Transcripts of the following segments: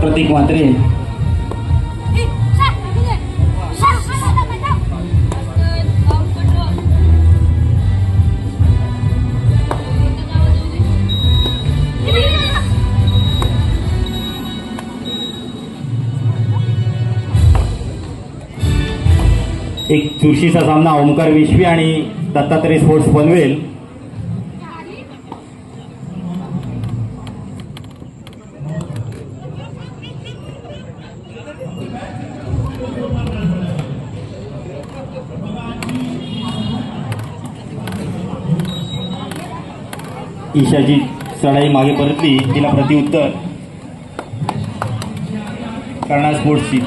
प्रतीक म्हात्रे, एक चुरशीचा सामना ओमकार विश्वी आणि दत्तात्रय स्पोर्ट्स पनवेल। ईशाची चढाई मागे परतली, तिला प्रतिउत्तर कर्णा स्पोर्ट्सची।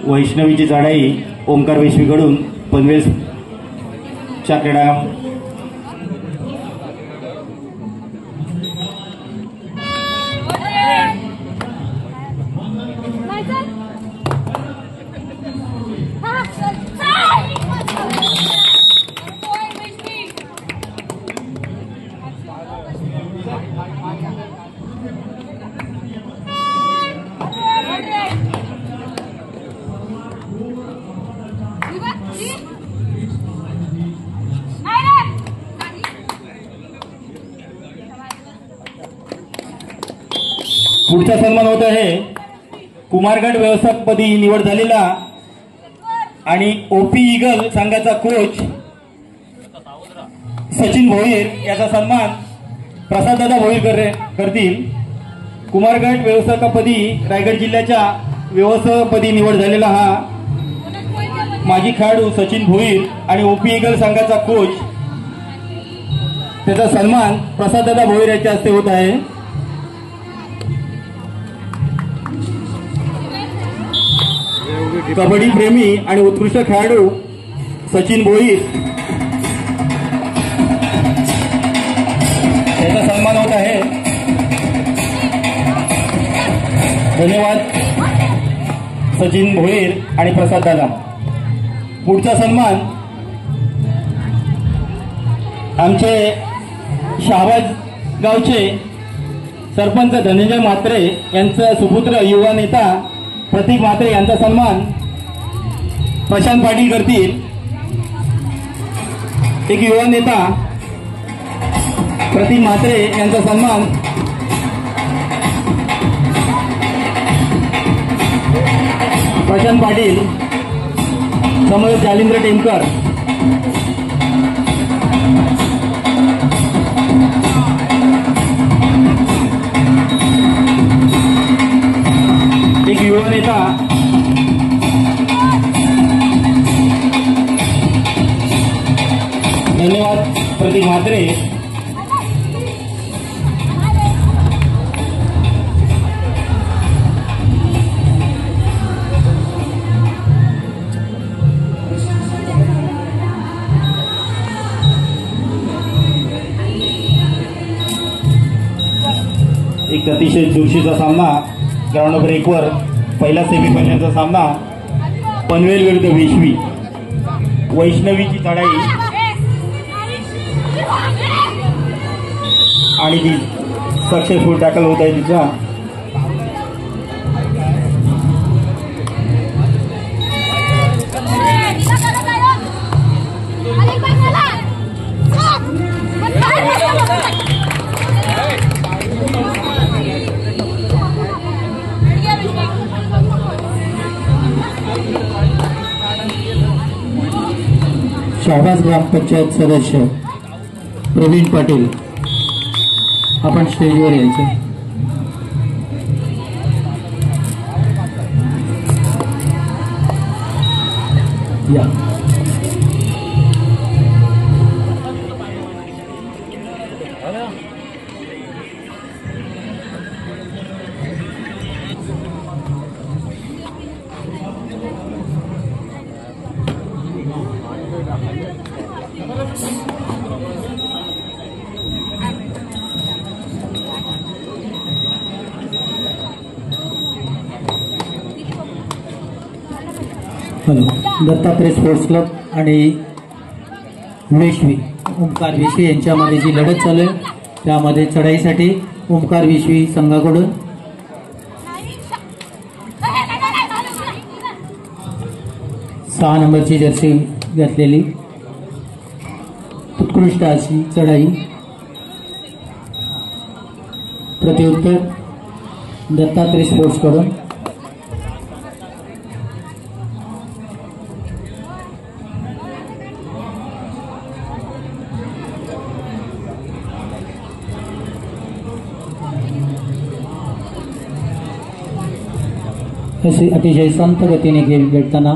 वैष्णवीची चढाई ओमकार विश्वीकडून पनवेलच्या क्रीडा पुढचा सन्मान होत आहे कुमारगड व्यवस्थापकपदी निवड झालेला आणि ओपी ईगल संघाचा कोच सचिन भोईर याचा सन्मान प्रसाददादा भोईर करतील। कुमारगड व्यवस्थापकपदी रायगड जिल्ह्याच्या व्यवस्थापकपदी निवड झालेला हा माजी खेळाडू सचिन भोईर आणि ओपी ईगल संघाचा कोच, त्याचा सन्मान प्रसाददादा भोईर यांच्या हस्ते होत आहे। कबड्डी प्रेमी आणि उत्कृष्ट खेळाडू सचिन भोईर याचा सन्मान होत आहे। धन्यवाद सचिन भोईर आणि प्रसाद दादा। पुढचा सन्मान आमचे शहाबाज गावचे सरपंच धनंजय म्हात्रे यांचा सुपुत्र युवा नेता प्रतीक म्हात्रे यांचा सन्मान प्रशांत पाटील करतील। एक युवा नेता प्रतीक म्हात्रे यांचा सन्मान प्रशांत पाटील, समोर जालिंद्र टेमकर। एक युवा नेता धन्यवाद प्रतीक म्हात्रे। एक अतिशय चुरशीचा सामना ग्राउंड नंबर 1 वर पहिला सेमीफायनलचा सामना पनवेल विरुद्ध विश्वी। वैष्णवीची चढाई आणि ती सक्सेसफुल टॅकल होत आहे तिचा। शहाबाज ग्रामपंचायत सदस्य प्रवीण पाटील, आपण स्टेजवर यायचं। या हॅलो, दत्तात्रय स्पोर्ट्स क्लब आणि वेशवी ओमकार वेशवी यांच्यामध्ये जी लढत चालू आहे त्यामध्ये चढाईसाठी ओमकार वेशवी संघाकडून 6 नंबरची जर्सी घातलेली उत्कृष्ट अशी चढाई, प्रत्युत्तर दत्तात्रय स्पोर्ट्स कडून असे अतिशय संत गतीने खेळ खेळताना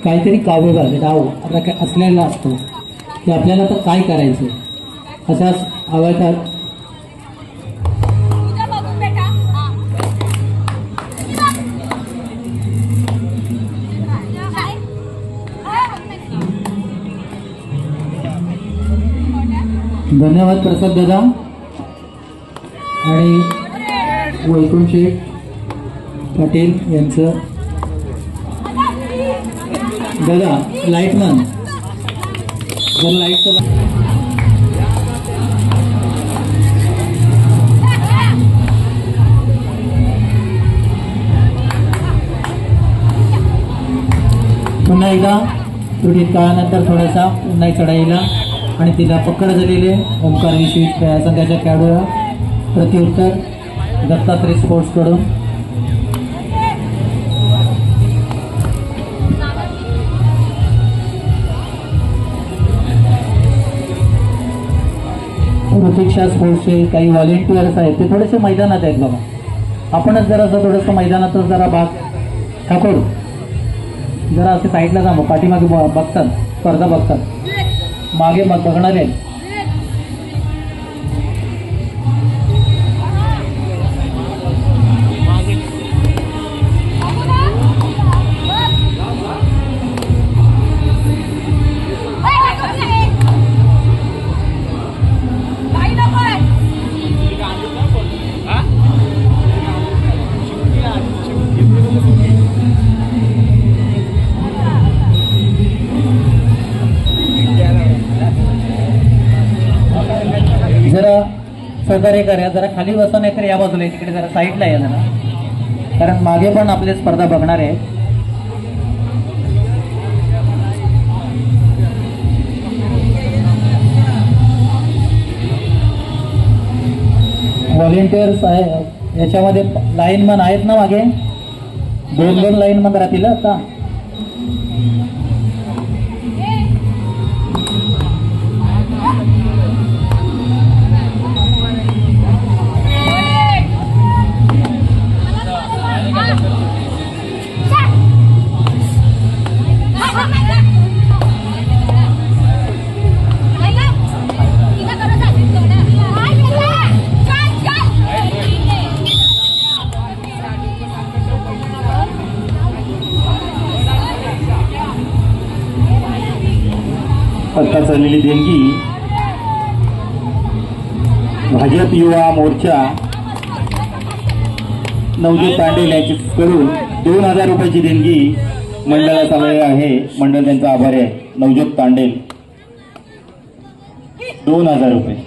काहीतरी काव्यभाग डाव असलेला असतो की आपल्याला तर काय करायचं असाच आवाजात धन्यवाद प्रसाद दादा आणि वैकुंठ शेठ पाटील यांचं. दादा लाईटमन जर लाईटचं पुन्हा एकदा थोडी काळानंतर थोडासा पुन्हा चढाईला आणि तिला पकड झालेले ओमकार वेशवी संघाच्या खेळाडूला प्रत्युत्तर दत्तात्रय स्पोर्ट्स कडून प्रतीक्षा स्पोर्ट्सचे काही व्हॉलेंटियर्स आहेत ते थोडेसे मैदानात आहेत बाबा. आपणच जरा असं थोडंसं मैदानातच जरा भाग ठाकूर जरा असे साईडला जा, मग पाठीमागे बघतात स्पर्धा बघतात मागे मग बघणारे आहेत. जरा सहकार्य करा, जरा खाली बसा, नाही तर या बाजूला तिकडे जरा साईडला या जरा, कारण मागे पण आपले स्पर्धा बघणार आहे. व्हॉलेंटियर्स आहे याच्यामध्ये, लाईनमन आहेत ना मागे, 2 लाईनमन राहतील आता. आता चाललेली देणगी भाजप युवा मोर्चा नवजोत तांडेल यांच्याकडून 2000 रुपयाची देणगी मंडळाचा वेळ आहे. मंडळ त्यांचा आभारी आहे. नवजोत तांडेल 2000 रुपये.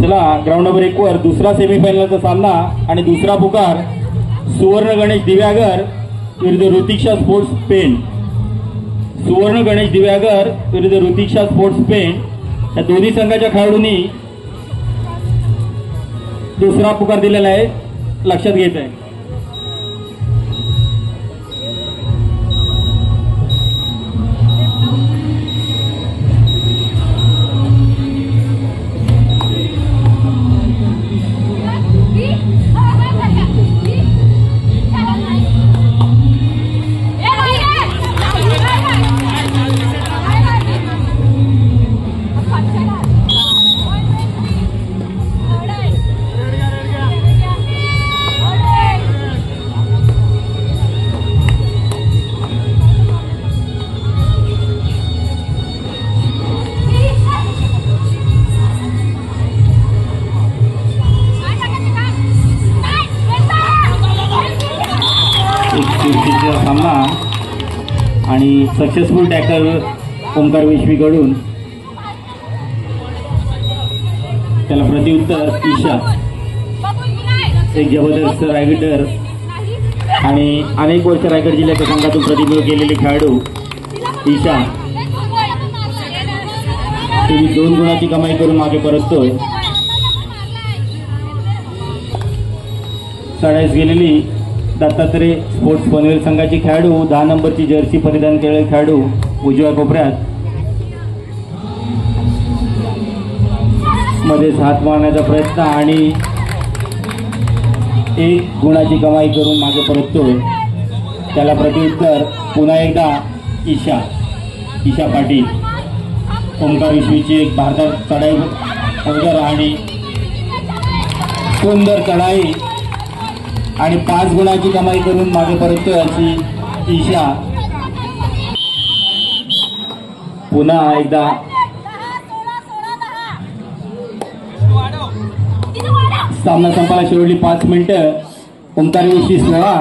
चला ग्राउंड नंबर 1 वर दुसरा सेमीफायनलचा सामना आणि दुसरा पुकार सुवर्ण गणेश दिव्यागर विरुद्ध ऋतिक्षा स्पोर्ट्स पेन. सुवर्ण गणेश दिव्यागर विरुद्ध ऋतिक्षा स्पोर्ट्स पेन या दोन्ही संघाच्या खेळाडूंनी दुसरा पुकार दिलेला आहे, लक्षात घ्यायचं आहे. सामना आणि सक्सेसफुल टॅकल ओंकार विश्वीकडून, त्याला प्रत्युत्तर ईशा. एक जबरदस्त रायगडर आणि अनेक वर्ष रायगड जिल्ह्याच्या संघातून प्रतिनिधित्व केलेले खेळाडू ईशा. तुम्ही 2 गुणाची कमाई करून मागे परततोय. चढाईस गेलेली दत्तात्रय स्पोर्ट्स पनवेल संघाची खेळाडू 10 नंबरची जर्सी परिधान केलेले खेळाडू उजव्या कोपऱ्यात मध्येच हात मारण्याचा प्रयत्न आणि 1 गुणाची कमाई करून मागे परततोय. त्याला प्रत्युत्तर पुन्हा एकदा ईशा पाटील. ओंकार विश्वीची एक भारतात चढाई अवघड आणि सुंदर चढाई आणि 5 गुणाची कमाई करून मागे परततोय अशी ईशा. पुन्हा एकदा सामना संपायला शेवटली 5 मिनिटं. ओंकार विश्वी 16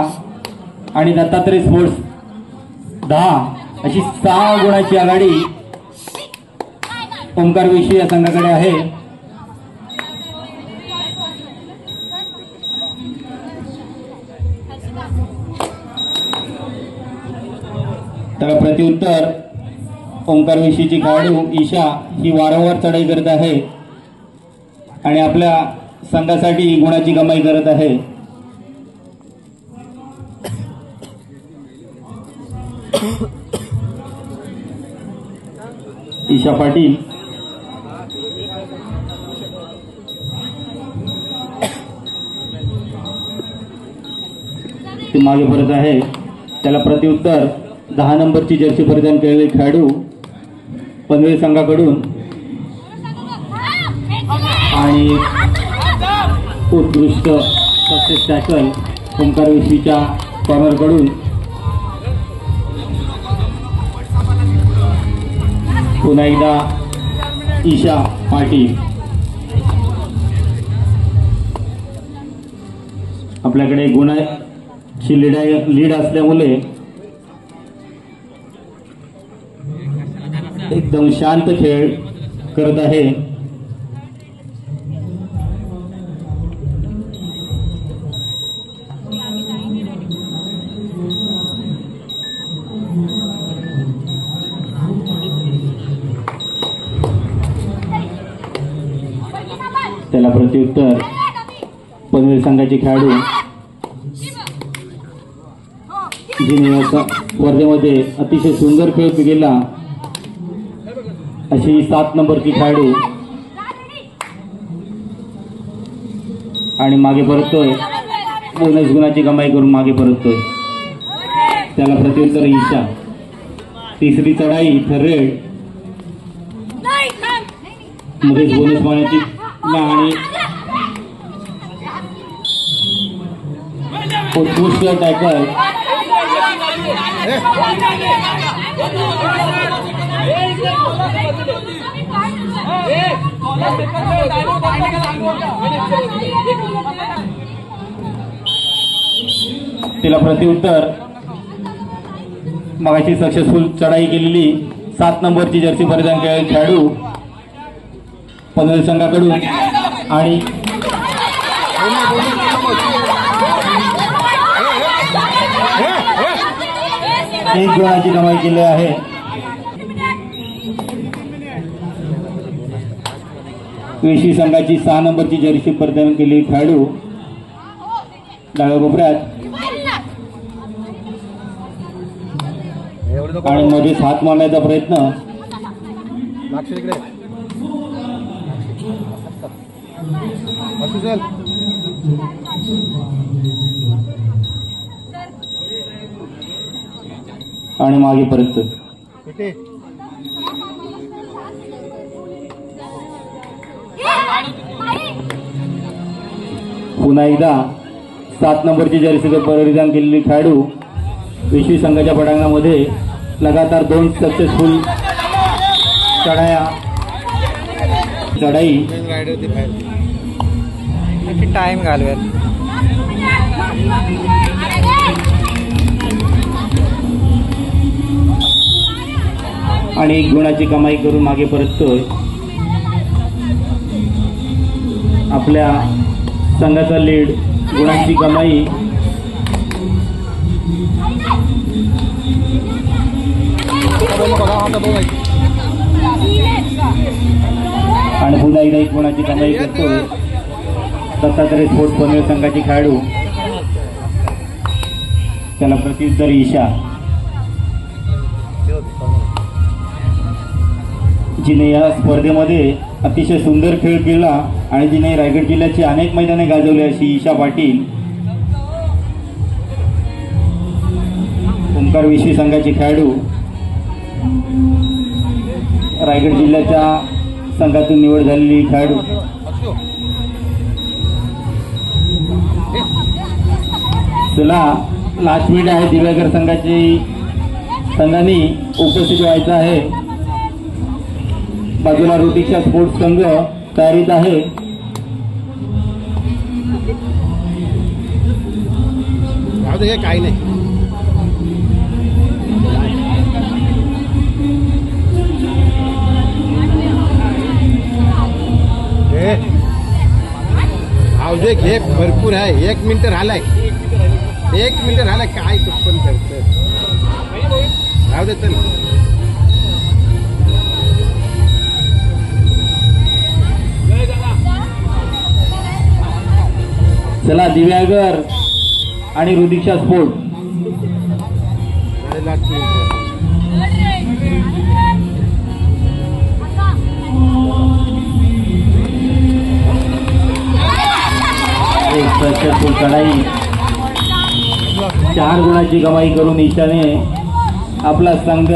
आणि दत्तात्रय स्पोर्ट्स 10 अशी 6 गुणाची आघाडी ओंकार विश्वी या संघाकडे आहे. त्याला प्रत्युत्तर ओंकार विश्वीची खेळाडू ईशा ही वारंवार चढाई करत आहे आणि आपल्या संघासाठी गुणाची कमाई करत आहे. ईशा पाटील ती मागे परत आहे. त्याला प्रत्युत्तर 10 नंबरची जर्सी परिधान केलेले खेळाडू पनवेल संघाकडून आणि उत्कृष्ट सक्सेस टॅकल ओंकार विश्वीच्या कॉर्नरकडून. पुन्हा एकदा ईशा पाटील. आपल्याकडे गुणाची लीड असल्यामुळे एकदम शांत खेळ करत आहे. त्याला प्रत्युत्तर पनवेल संघाचे खेळाडू जिने स्पर्धेमध्ये अतिशय सुंदर खेळ केला अशी 7 नंबरची खेळाडू आणि मागे परततोय. बोनस गुणाची कमाई करून मागे परततोय. त्याला प्रत्युत्तर ईशा. तिसरी चढाई थर्रेड मध्येच बोनस मारण्याची आणि उत्कृष्ट टॅकल. तिला प्रत्युत्तर मगाशी सक्सेसफुल चढाई केलेली 7 नंबरची जर्सी परिधान केलेली खेळाडू पनवेल संघाकडून आणि एक गुणाची कमाई केली आहे. वेशी संघाची 6 नंबरची जर्सी परिधान केलेली खेळाडू डाव्या कोपऱ्यात आणि मध्येच हात मारण्याचा प्रयत्न. आणि मागे परत पुन्हा एकदा 7 नंबरची जर्सी परिधान केलेली खेळाडू वेशी संघाच्या पटांगणामध्ये लगातार 2 सक्सेसफुल चढाई टाइम घालवेल. आणि 1 गुणाची कमाई करून मागे परततोय. आपल्या संघाचा लीड गुणांची कमाई आणि पुन्हा एकदा 1 गुणाची कमाई करतोय. दत्तात्रय स्पोर्ट्स पनवेल संघाचे खेळाडू त्याला प्रत्युत्तर ईशा. जिने या स्पर्धेमध्ये अतिशय सुंदर खेळ केला आणि जिने रायगड जिल्ह्याची अनेक मैदाने गाजवली अशी ईशा पाटील ओंकार वेशी संघाचे खेळाडू रायगड जिल्ह्याच्या संघातून निवड झालेली खेळाडू. चला लास्ट मिनिट आहे. दिव्यागर संघाने उपस्थित व्हायचं आहे. बाजूला ऋतिक्षा स्पोर्ट्स संघ तयारीत आहे. काही नाही आवजे घे भरपूर आहे. 1 मिनिट राहिलाय. 1 मिनिट राहिलाय. काय तू पण करत राहू देत ना. चला दिव्यागर आणि ऋतिक्षा स्पोर्ट एक सक्सेसफुल चढाई 4 गुणाची कमाई करून ईशाने आपला संघ